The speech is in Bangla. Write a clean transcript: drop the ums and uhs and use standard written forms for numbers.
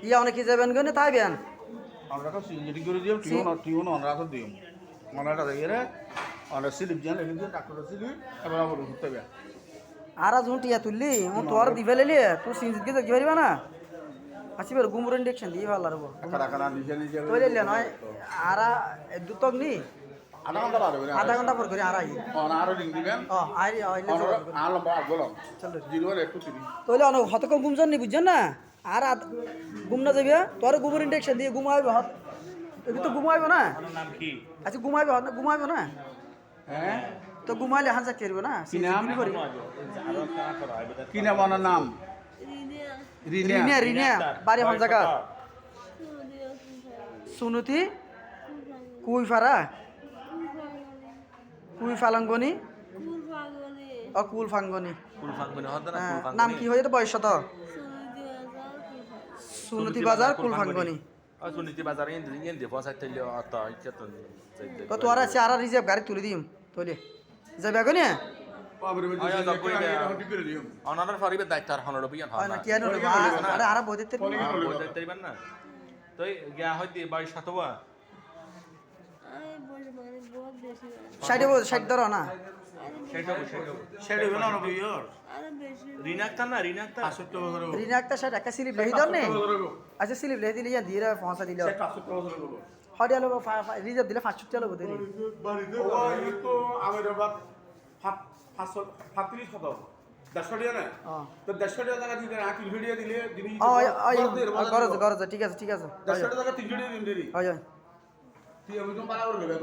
ইয়া অনেক কি যাবেন গনে তাই বেন আমরা তো সিনজেটি করে দিও টিউন অনরা তো দিও অনরাটা দেখে রে অনরা স্লিপ জান লিখে দিও ডাক্তার স্লিপ এবার আবার ঘুরতে হবে আর আজ টিয়া তুললি ও তোর দিবে লেলি তুই সিনজিত কে দেখি পারিবা না আসিবার গুমুর ইনজেকশন দিয়ে ভালো লাগবো কারা কারা নিজে নিজে তোলে নয় আর দুতক নি আধা ঘন্টা পর পর করে আর আই আরো লিঙ্ক দিবেন আইলে আর লম্বা বলো চলো জিরোর একটু তিরি তোলে অনেক হতক গুমজন নি বুঝছেন না আর গুম না যাবি তোর গুমুর ইনজেকশন দিয়ে ঘুমাইবে হত এবি তো ঘুমাইবে না নাম কি আচ্ছা ঘুমাইবে না হ্যাঁ তো ঘুমাইলে হাজা করবে না কি নাম কি নাম ওনার নাম রিনিয়া বাড়ি হন জায়গা সুনুতি কুইফারা কুই ফালাঙ্গনি কুল ফাঙ্গনি নাম কি হয়ে বয়স তো সুনতি বাজার কুল ফাঙ্গনি সুনীতি বাজার ইন দিয়ে পয়সা তাইলে অত ইচ্ছাতন তো তোর আছে আর রিজার্ভ গাড়ি তুলে দিম তোলে যাবে আগে অনার ফরিবে দায়িত্ব আর হনর বিয়ান হয় না না কি আরে আর বইতে তাইবেন না তো গিয়া হইতে 22 শতবা ষাট ধরো না সেটা হবে না বইয়র রিনাক্তা না রিনাক্তা 65 বছর রিনা একটা ষাট একটা স্লিপ লেহি ধর নে আচ্ছা স্লিপ লেহি দিলে ইয়া দিয়ে পৌঁছা দিলে 65 বছর হলো হডিয়া লোক রিজার্ভ দিলে 500 লোক দিলে বাড়িতে তো আমের বাদ 35 শতক 150 টাকা না তো 150 টাকা দিলে না 300 টাকা দিলে দিবি গরজ ঠিক আছে 150 টাকা 300 টাকা দিন দিবি হয় তুই আমি তো পালা করে নেবে